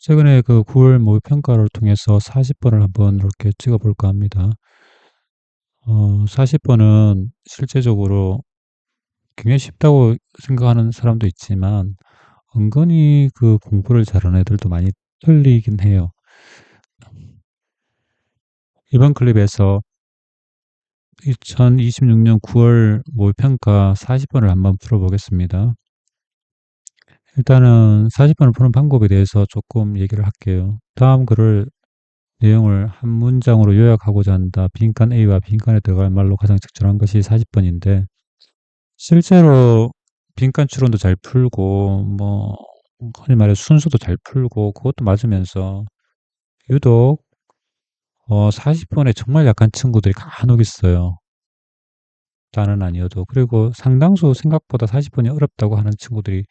최근에 그 9월 모의평가를 통해서 40번을 한번 이렇게 찍어볼까 합니다. 40번은 실제적으로 굉장히 쉽다고 생각하는 사람도 있지만 은근히 그 공부를 잘하는 애들도 많이 틀리긴 해요. 이번 클립에서 2026년 9월 모의평가 40번을 한번 풀어보겠습니다. 일단은 40번을 푸는 방법에 대해서 조금 얘기를 할게요. 다음 글을 내용을 한 문장으로 요약하고자 한다. 빈칸 A와 빈칸에 들어갈 말로 가장 적절한 것이 40번인데 실제로 빈칸 추론도 잘 풀고 흔히 말해 순서도 잘 풀고 그것도 맞으면서 유독 40번에 정말 약한 친구들이 간혹 있어요. 다는 아니어도. 그리고 상당수 생각보다 40번이 어렵다고 하는 친구들이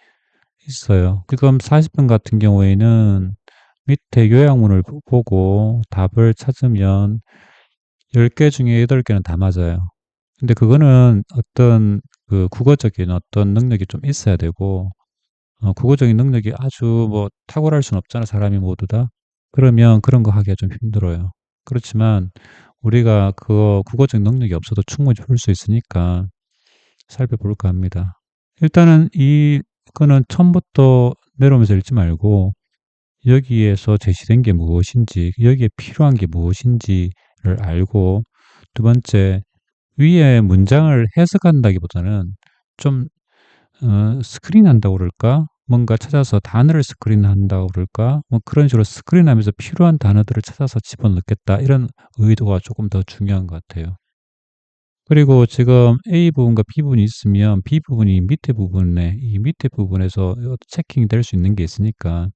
있어요. 지금 40번 같은 경우에는 밑에 요약문을 보고 답을 찾으면 10개 중에 8개는 다 맞아요. 근데 그거는 어떤 그 국어적인 어떤 능력이 좀 있어야 되고, 국어적인 능력이 아주 탁월할 수는 없잖아, 사람이 모두 다. 그러면 그런 거 하기가 좀 힘들어요. 그렇지만 우리가 그 국어적 능력이 없어도 충분히 풀 수 있으니까 살펴볼까 합니다. 일단은 이거는 처음부터 내려오면서 읽지 말고 여기에서 제시된 게 무엇인지, 여기에 필요한 게 무엇인지를 알고, 두 번째, 위에 문장을 해석한다기보다는 좀 스크린한다고 그럴까? 뭔가 찾아서 단어를 스크린한다고 그럴까? 그런 식으로 스크린하면서 필요한 단어들을 찾아서 집어넣겠다. 이런 의도가 조금 더 중요한 것 같아요. 그리고 지금 A 부분과 B 부분이 있으면 B 부분이 밑에 부분에, 이 밑에 부분에서 체킹이 될 수 있는 게 있으니까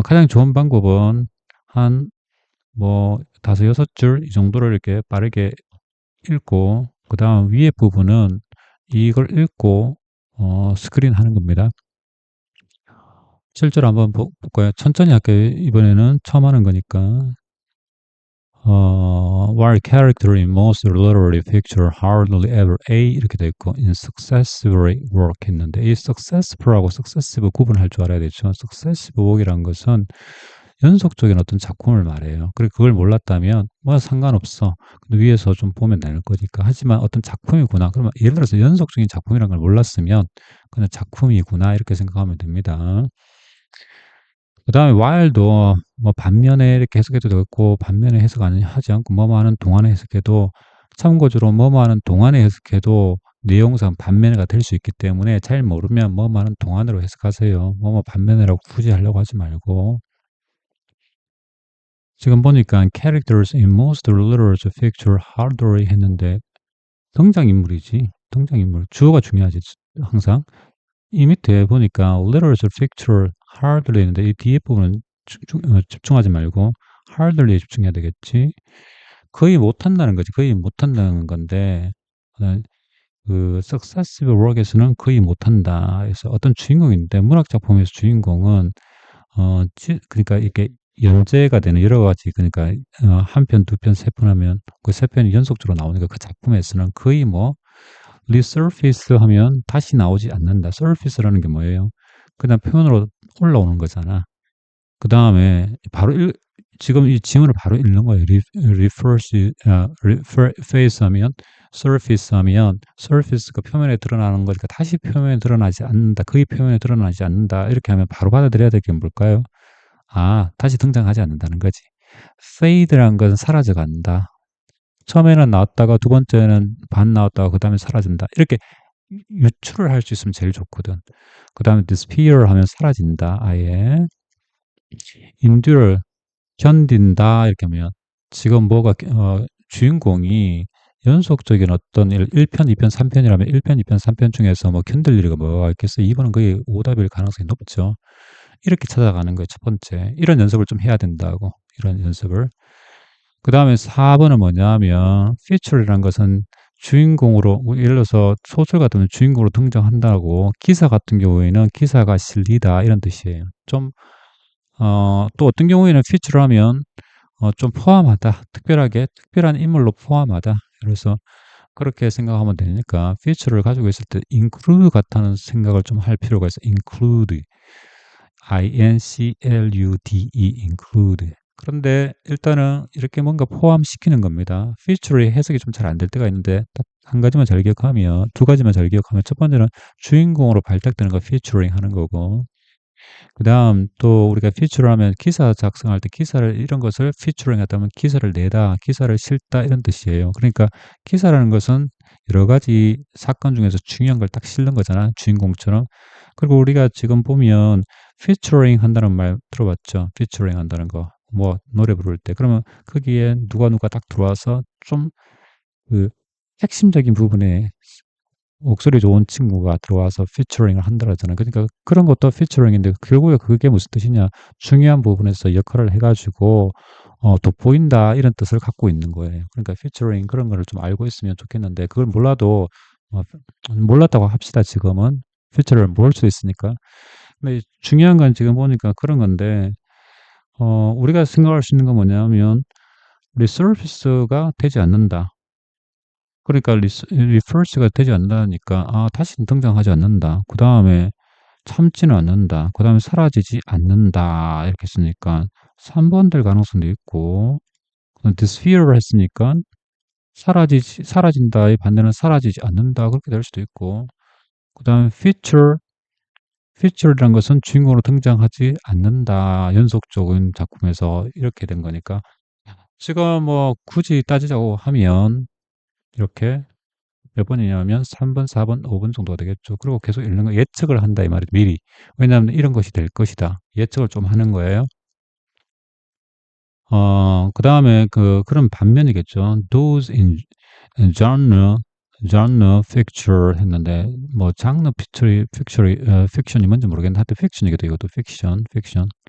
가장 좋은 방법은 한 다섯, 여섯 줄 이 정도를 이렇게 빠르게 읽고, 그 다음 위에 부분은 이걸 읽고 스크린 하는 겁니다. 실제로 한번 볼까요? 천천히 할게요. 이번에는 처음 하는 거니까. While character in most literary fiction hardly ever A 이렇게 돼 있고 in successively work 했는데, 이 successful하고 successive 구분할 줄 알아야 되죠. successive work이란 것은 연속적인 어떤 작품을 말해요. 그리고 그걸 몰랐다면 상관없어. 근데 위에서 좀 보면 되는 거니까. 하지만 어떤 작품이구나. 그러면 예를 들어서 연속적인 작품이라는 걸 몰랐으면 그냥 작품이구나 이렇게 생각하면 됩니다. 그 다음에 while도 반면에 이렇게 해석해도 되고 반면에 해석 하지 않고 뭐뭐 하는 동안에 해석해도, 참고적으로 뭐뭐 하는 동안에 해석해도 내용상 반면에가 될 수 있기 때문에 잘 모르면 뭐뭐 하는 동안으로 해석하세요. 뭐뭐 반면에라고 굳이 하려고 하지 말고. 지금 보니까 characters in most literature fiction hardly 했는데 등장인물이지. 등장인물. 주어가 중요하지. 항상. 이 밑에 보니까 literature fiction hardly 했는데 이 뒤에 부분은 집중하지 말고 hardly에 집중해야 되겠지. 거의 못한다는 거지. 거의 못한다는 건데 그 successive work에서는 거의 못한다. 그래서 어떤 주인공인데 문학 작품에서 주인공은 그러니까 이렇게 연재가 되는 여러 가지, 그러니까 한 편, 두 편, 세 편 하면 그 세 편이 연속적으로 나오니까 그 작품에서는 거의 resurface 하면 다시 나오지 않는다. surface라는 게 뭐예요? 그냥 표면으로 올라오는 거잖아. 그 다음에 지금 이 지문을 바로 읽는 거예요. reface 하면 surface 하면 surface가 표면에 드러나는 거니까 다시 표면에 드러나지 않는다. 거의 표면에 드러나지 않는다. 이렇게 하면 바로 받아들여야 될 게 뭘까요? 다시 등장하지 않는다는 거지. fade라는 것은 사라져간다. 처음에는 나왔다가 두 번째는 반 나왔다가 그 다음에 사라진다. 이렇게 유추를 할 수 있으면 제일 좋거든. 그 다음에 disappear 하면 사라진다. 아예. endure, 견딘다. 이렇게 하면 지금 주인공이 연속적인 어떤 1편, 2편, 3편이라면 1편, 2편, 3편 중에서 견딜 일이 뭐가 있겠어요? 2번은 거의 오답일 가능성이 높죠. 이렇게 찾아가는 거예요. 첫 번째. 이런 연습을 좀 해야 된다고. 이런 연습을. 그 다음에 4번은 뭐냐면 feature이라는 것은 주인공으로, 예를 들어서 소설 같으면 주인공으로 등장한다고, 기사 같은 경우에는 기사가 실리다 이런 뜻이에요. 또 어떤 경우에는 feature를 하면 좀 포함하다, 특별한 인물로 포함하다. 그래서 그렇게 생각하면 되니까 feature를 가지고 있을 때 include 같다는 생각을 좀 할 필요가 있어. include. include. 그런데 일단은 이렇게 뭔가 포함시키는 겁니다. feature의 해석이 좀 잘 안 될 때가 있는데 딱 한 가지만 잘 기억하면, 두 가지만 잘 기억하면, 첫 번째는 주인공으로 발탁되는 거 featuring 하는 거고, 그다음 또 우리가 feature를 하면 기사 작성할 때 기사를 이런 것을 featuring 했다면 기사를 내다, 기사를 실다 이런 뜻이에요. 그러니까 기사라는 것은 여러 가지 사건 중에서 중요한 걸 딱 실는 거잖아, 주인공처럼. 그리고 우리가 지금 보면 featuring 한다는 말 들어봤죠? featuring 한다는 거. 뭐 노래 부를 때. 그러면 거기에 누가 딱 들어와서 좀 그 핵심적인 부분에 목소리 좋은 친구가 들어와서 피처링을 한다 그러잖아요. 그러니까 그런 것도 피처링인데 결국에 그게 무슨 뜻이냐? 중요한 부분에서 역할을 해가지고 돋보인다 이런 뜻을 갖고 있는 거예요. 그러니까 피처링 그런 거를 좀 알고 있으면 좋겠는데 그걸 몰라도 어, 몰랐다고 합시다. 지금은 피처를 모를 수도 있으니까. 근데 중요한 건 지금 보니까 그런 건데 우리가 생각할 수 있는 건 뭐냐면 리서비스가 되지 않는다. 그러니까 리퍼스가 되지 않는다니까 다시는 등장하지 않는다. 그 다음에 참지는 않는다. 그 다음에 사라지지 않는다. 이렇게 했으니까 3번 될 가능성도 있고 disappear를 했으니까 사라진다의 반대는 사라지지 않는다. 그렇게 될 수도 있고 그 다음에 feature이란 것은 주인공으로 등장하지 않는다. 연속적인 작품에서 이렇게 된 거니까 지금 뭐 굳이 따지자고 하면 이렇게 몇 번이냐면 3번, 4번, 5번 정도가 되겠죠. 그리고 계속 읽는 거 예측을 한다 이 말이죠. 미리. 왜냐하면 이런 것이 될 것이다. 예측을 좀 하는 거예요. 그다음에 그런 반면이겠죠. Those in genre picture 했는데 뭐 장르 픽션이 뭔지 모르겠는데 하여튼 픽션이기도 이것도 픽션.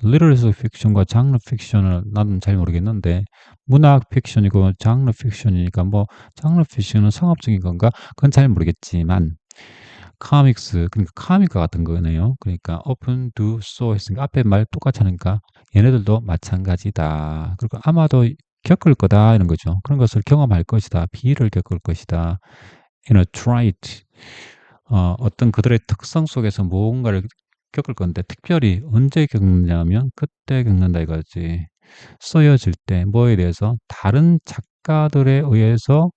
리터러시 픽션과 장르 픽션을 나는 잘 모르겠는데 문학 픽션이고 장르 픽션이니까 뭐 장르 픽션은 상업적인 건가? 그건 잘 모르겠지만 카믹스 그러니까 카믹과 같은 거네요. 그러니까 open, do, so 했으니까 앞에 말 똑같이 하니까 얘네들도 마찬가지다. 그리고 아마도 겪을 거다 이런 거죠. 그런 것을 경험할 것이다. 비를 겪을 것이다. in a trait 어떤 그들의 특성 속에서 무언가를 겪을 건데 특별히 언제 겪느냐면 그때 겪는다 이거지. 쓰여질 때 뭐에 대해서 다른 작가들에 의해서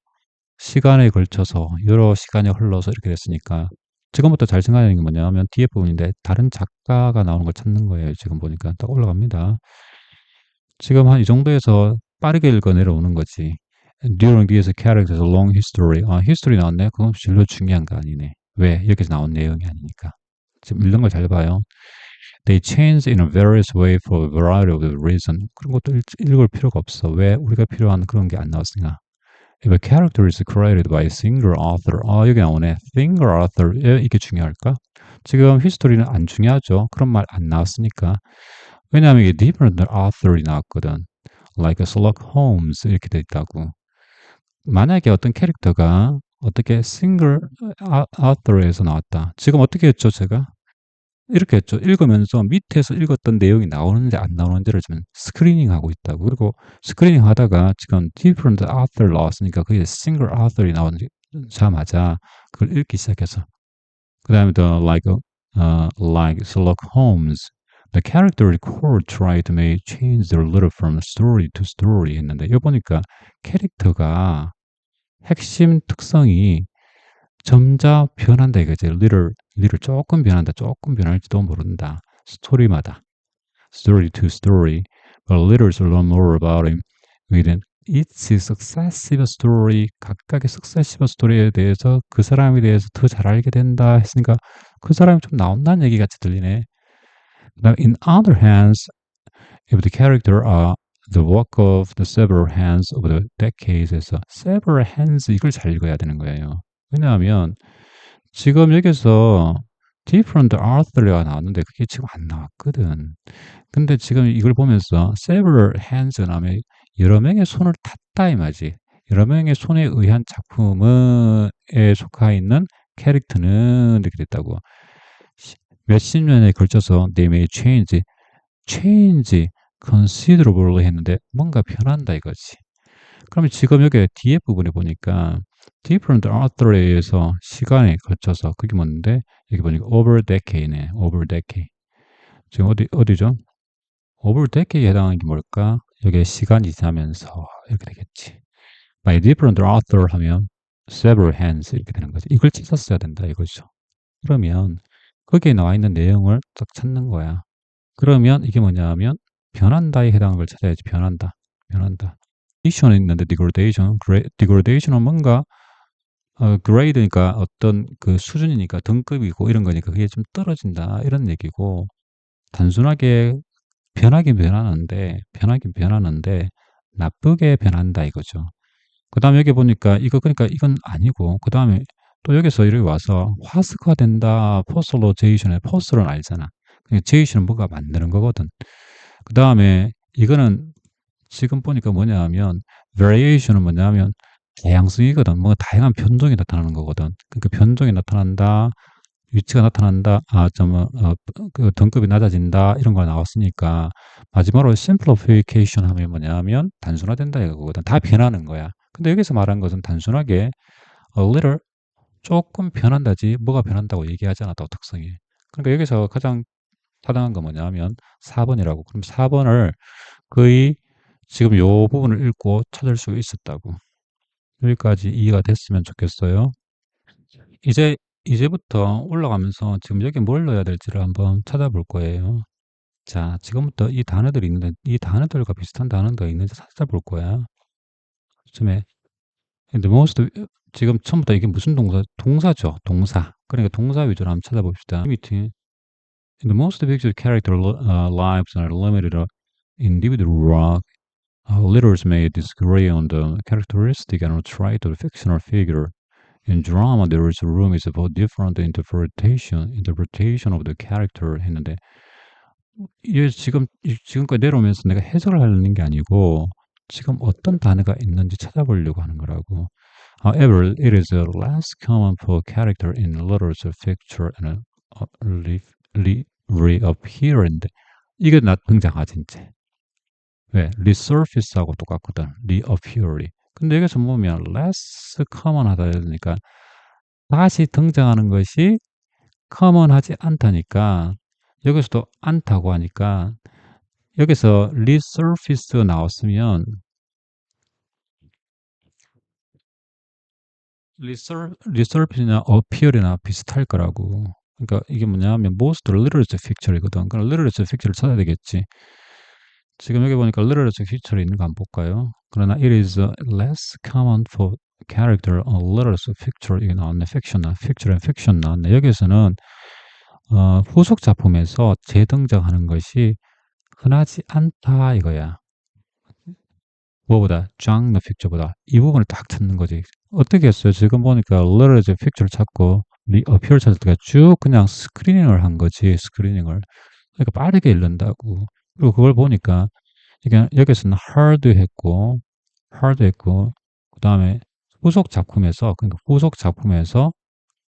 시간에 걸쳐서 여러 시간이 흘러서 이렇게 됐으니까 지금부터 잘 생각하는 게 뭐냐면 뒤에 부분인데 다른 작가가 나오는 걸 찾는 거예요. 지금 보니까 딱 올라갑니다. 지금 한 이 정도에서 빠르게 읽어 내려오는 거지. During these characters long history. history 나왔네. 그건 별로 중요한 거 아니네. 왜? 여기서 나온 내용이 아니니까. 지금 읽는 걸 잘 봐요. They change in a various way for a variety of reason. 그런 것도 읽을 필요가 없어. 왜? 우리가 필요한 그런 게 안 나왔으니까. If a character is created by a single author. 여기 나오네. single author. 이게 중요할까? 지금 히스토리는 안 중요하죠. 그런 말 안 나왔으니까. 왜냐하면 이게 different author이 나왔거든. Like Sherlock Holmes 이렇게 돼 있다고. 만약에 어떤 캐릭터가 어떻게 single author에서 나왔다. 지금 어떻게 했죠, 제가? 이렇게 했죠. 읽으면서 밑에서 읽었던 내용이 나오는지 안 나오는지를 좀 스크리닝 하고 있다고. 그리고 스크리닝 하다가 지금 different author 나왔으니까 그게 single author이 나오자마자 그걸 읽기 시작해서. 그 다음에 더 like Sherlock Holmes. The character record tried to make change their little from story to story 했는데 여기 보니까 캐릭터가 핵심 특성이 점자 변한다 이거지. little 조금 변한다. 조금 변할지도 모른다. 스토리마다. story to story. But little to learn more about him. within each successive story. 각각의 successive story에 대해서 그 사람에 대해서 더 잘 알게 된다 했으니까 그 사람이 좀 나온다는 얘기 같이 들리네. Now, in other hands, if the character are the work of the several hands of the decades에서 several hands 이걸 잘 읽어야 되는 거예요. 왜냐하면 지금 여기서 different author가 나왔는데 그게 지금 안 나왔거든. 근데 지금 이걸 보면서 several hands 나오면 여러 명의 손을 탔다 이 말이지. 여러 명의 손에 의한 작품에 속하 있는 캐릭터는 이렇게 됐다고. 몇십 년에 걸쳐서 they may change considerably 했는데 뭔가 변한다 이거지. 그러면 지금 여기 뒤에 부분에 보니까 different author에 의해서 시간에 걸쳐서 그게 뭔데 여기 보니까 over decade네. over decade. 지금 어디죠? over decade에 해당하는 게 뭘까? 여기에 시간이 지나면서 이렇게 되겠지. by different author 하면 several hands 이렇게 되는 거지. 이걸 찾았어야 된다 이거죠. 그러면 거기에 나와 있는 내용을 딱 찾는 거야. 그러면 이게 뭐냐면 변한다에 해당하는 걸 찾아야지. 변한다. 변한다. degradation은 있는데 degradation은 뭔가 grade니까 어떤 그 수준이니까 등급이고 이런 거니까 그게 좀 떨어진다 이런 얘기고 단순하게 변하긴 변하는데 나쁘게 변한다 이거죠. 그 다음에 여기 보니까 이거 그러니까 이건 아니고 그 다음에 또 여기서 이렇게 와서 화석화된다 포슬로제이션의 포슬은 알잖아. 그러니까 제이션은 뭐가 만드는 거거든. 그 다음에 이거는 지금 보니까 뭐냐 하면 variation은 뭐냐 하면 다양성이거든. 뭐 다양한 변종이 나타나는 거거든. 그러니까 변종이 나타난다. 위치가 나타난다. 그 등급이 낮아진다. 이런 거 나왔으니까 마지막으로 simplification 하면 뭐냐면 단순화된다 이거거든. 다 변하는 거야. 근데 여기서 말한 것은 단순하게 a little 조금 변한다지 뭐가 변한다고 얘기하지 않았다고 특성이. 그러니까 여기서 가장 타당한 건 뭐냐면 4번이라고. 그럼 4번을 거의 지금 요 부분을 읽고 찾을 수 있었다고. 여기까지 이해가 됐으면 좋겠어요. 이제부터 올라가면서 지금 여기 뭘 넣어야 될지를 한번 찾아볼 거예요. 자, 지금부터 이 단어들이 있는데 이 단어들과 비슷한 단어가 있는지 찾아볼 거야. 처음에 the most 지금 처음부터 이게 무슨 동사? 동사죠. 동사. 그러니까 동사 위주로 한번 찾아봅시다. meeting the most fictional character lives are limited individual leaders may disagree on the characteristic and try to fictional figure. In drama, there is room is for different interpretation of the character 했는데 이게 지금까지 내려오면서 내가 해석을 하려는 게 아니고 지금 어떤 단어가 있는지 찾아보려고 하는 거라고. However, it is less common for character in letters of picture and reappearance. 이게 등장하지 이제. 왜? resurface하고 똑같거든. reappear. 근데 여기서 보면 less common 하다 그러니까 다시 등장하는 것이 common하지 않다니까 여기서도 않다고 하니까 여기서 resurface 나왔으면 resurface나 appear이나 비슷할 거라고. 그러니까 이게 뭐냐면 most literature ficture이거든. 그럼 literature ficture를 찾아야 되겠지. 지금 여기 보니까 literature ficture에 있는 거 한번 볼까요? 그러나 it is less common for character on literature ficture 이게 나왔네. ficture and fiction 나왔네. 여기서는 후속 작품에서 재등장하는 것이 흔하지 않다 이거야. 뭐보다? genre ficture보다. 이 부분을 딱 찾는 거지. 어떻게 했어요? 지금 보니까 literature ficture를 찾고 appeal 찾을 때가 쭉 그냥 스크리닝을 한 거지. 스크리닝을. 그러니까 빠르게 읽는다고. 그리고 그걸 보니까 이게 여기서는 hard 했고 그 다음에 그러니까 후속 작품에서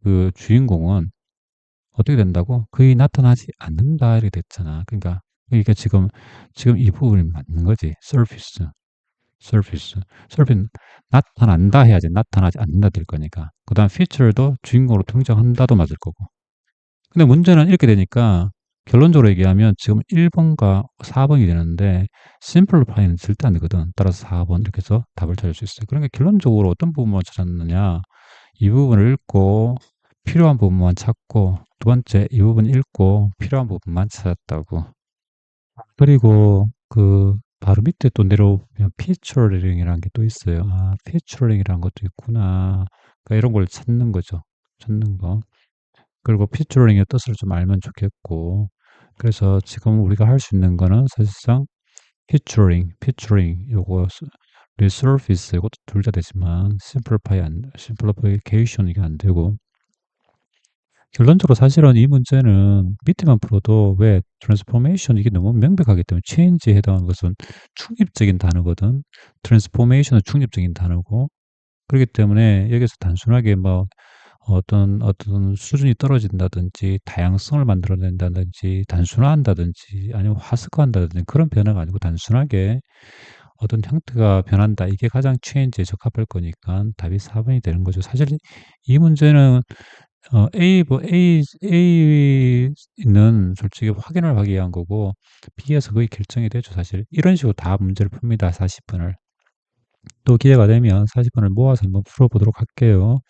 그 주인공은 어떻게 된다고? 거의 나타나지 않는다 이렇게 됐잖아. 그러니까 지금 이 부분이 맞는 거지. surface 나타난다 해야지 나타나지 않는다 될 거니까. 그 다음 feature도 주인공으로 등장한다도 맞을 거고. 근데 문제는 이렇게 되니까 결론적으로 얘기하면 지금 1번과 4번이 되는데 simplify는 절대 안 되거든. 따라서 4번 이렇게 해서 답을 찾을 수 있어요. 그러니까 결론적으로 어떤 부분만 찾았느냐 이 부분을 읽고 필요한 부분만 찾고 두 번째 이 부분 읽고 필요한 부분만 찾았다고. 그리고 그 바로 밑에 또 내려오면 피처링이라는 게 또 있어요. 아, 피처링이라는 것도 있구나. 그러니까 이런 걸 찾는 거죠. 찾는 거. 그리고 피처링의 뜻을 좀 알면 좋겠고. 그래서 지금 우리가 할 수 있는 거는 사실상 피처링 요거 resurface 이것도 둘 다 되지만 simplification 이게 안 되고 결론적으로 사실은 이 문제는 밑에만 풀어도 왜 트랜스포메이션 이게 너무 명백하기 때문에 체인지에 해당하는 것은 중립적인 단어거든. 트랜스포메이션은 중립적인 단어고 그렇기 때문에 여기서 단순하게 뭐 어떤 수준이 떨어진다든지 다양성을 만들어낸다든지 단순화한다든지 아니면 화석화한다든지 그런 변화가 아니고 단순하게 어떤 형태가 변한다. 이게 가장 체인지에 적합할 거니까 답이 4번이 되는 거죠. 사실 이 문제는 A는 솔직히 확인을 하기 위한 거고 B에서 거의 결정이 되죠 사실. 이런 식으로 다 문제를 풉니다 40 분을. 또 기회가 되면 40 분을 모아서 한번 풀어 보도록 할게요.